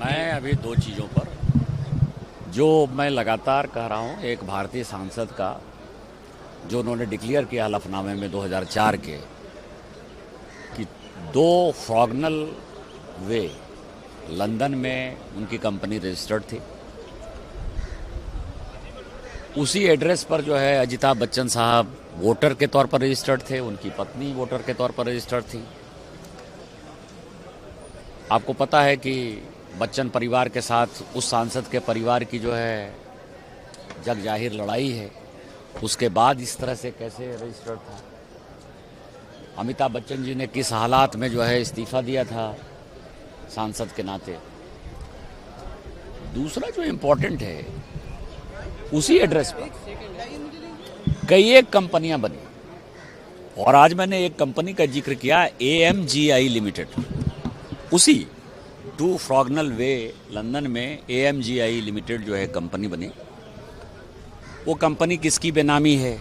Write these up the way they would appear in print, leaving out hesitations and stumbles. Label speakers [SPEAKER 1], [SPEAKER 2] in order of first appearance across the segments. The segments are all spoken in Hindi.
[SPEAKER 1] मैं अभी दो चीज़ों पर जो मैं लगातार कह रहा हूँ, एक भारतीय सांसद का जो उन्होंने डिक्लेयर किया हलफनामे में 2004 के कि दो फ्रॉगनल वे लंदन में उनकी कंपनी रजिस्टर्ड थी। उसी एड्रेस पर जो है अमिताभ बच्चन साहब वोटर के तौर पर रजिस्टर्ड थे, उनकी पत्नी वोटर के तौर पर रजिस्टर्ड थी। आपको पता है कि बच्चन परिवार के साथ उस सांसद के परिवार की जो है जग जाहिर लड़ाई है, उसके बाद इस तरह से कैसे रजिस्टर्ड था। अमिताभ बच्चन जी ने किस हालात में जो है इस्तीफा दिया था सांसद के नाते। दूसरा जो इम्पोर्टेंट है, उसी एड्रेस पर कई एक कंपनियां बनी और आज मैंने एक कंपनी का जिक्र किया, AMGI लिमिटेड। उसी टू फ्रॉगनल वे लंदन में AMGI लिमिटेड जो है कंपनी बनी। वो कंपनी किसकी बेनामी है?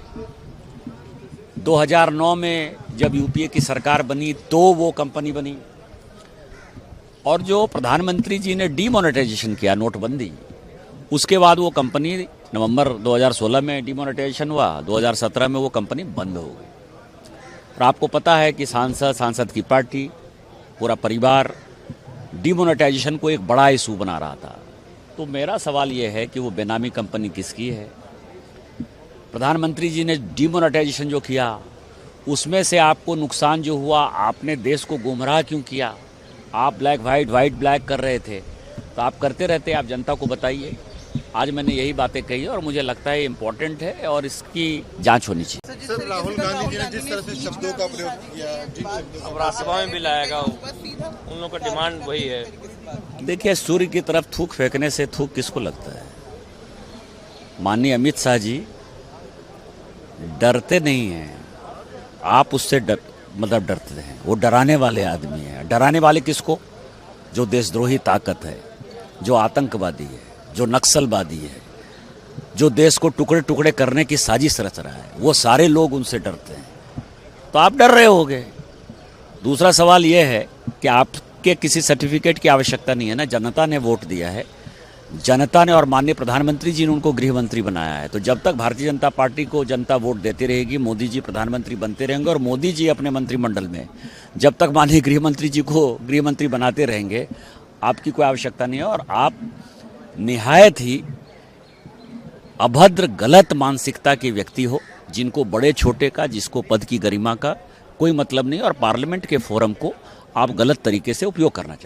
[SPEAKER 1] 2009 में जब यूपीए की सरकार बनी तो वो कंपनी बनी, और जो प्रधानमंत्री जी ने डीमोनेटाइजेशन किया, नोटबंदी, उसके बाद वो कंपनी नवंबर 2016 में डीमोनेटाइजेशन हुआ, 2017 में वो कंपनी बंद हो गई। और आपको पता है कि सांसद की पार्टी, पूरा परिवार डीमोनेटाइजेशन को एक बड़ा इशू बना रहा था। तो मेरा सवाल ये है कि वो बेनामी कंपनी किसकी है? प्रधानमंत्री जी ने डीमोनेटाइजेशन जो किया उसमें से आपको नुकसान जो हुआ, आपने देश को गुमराह क्यों किया? आप ब्लैक वाइट, वाइट ब्लैक कर रहे थे, तो आप करते रहते, आप जनता को बताइए। आज मैंने यही बातें कही और मुझे लगता है इम्पोर्टेंट है और इसकी जांच होनी चाहिए।
[SPEAKER 2] सर, राहुल गांधी जी ने जिस तरह से शब्दों का प्रयोग किया,
[SPEAKER 3] अब राज्यसभा में भी लाएगा, उन लोगों का डिमांड वही है।
[SPEAKER 1] देखिए, सूर्य की तरफ थूक फेंकने से थूक किसको लगता है? माननीय अमित शाह जी डरते नहीं हैं, आप उससे डरते हैं। वो डराने वाले आदमी हैं। डराने वाले किसको? जो देशद्रोही ताकत है, जो आतंकवादी है, जो नक्सलवादी है, जो देश को टुकड़े टुकड़े करने की साजिश रच रहा है, वो सारे लोग उनसे डरते हैं। तो आप डर रहे होगे। दूसरा सवाल यह है कि आपके किसी सर्टिफिकेट की आवश्यकता नहीं है ना, जनता ने वोट दिया है, जनता ने और माननीय प्रधानमंत्री जी ने उनको गृह मंत्री बनाया है। तो जब तक भारतीय जनता पार्टी को जनता वोट देती रहेगी, मोदी जी प्रधानमंत्री बनते रहेंगे और मोदी जी अपने मंत्रिमंडल में जब तक माननीय गृह मंत्री जी को गृह मंत्री बनाते रहेंगे, आपकी कोई आवश्यकता नहीं है। और आप निहायत ही अभद्र, गलत मानसिकता के व्यक्ति हो, जिनको बड़े छोटे का, जिसको पद की गरिमा का कोई मतलब नहीं, और पार्लियामेंट के फोरम को आप गलत तरीके से उपयोग करना चाहते हैं।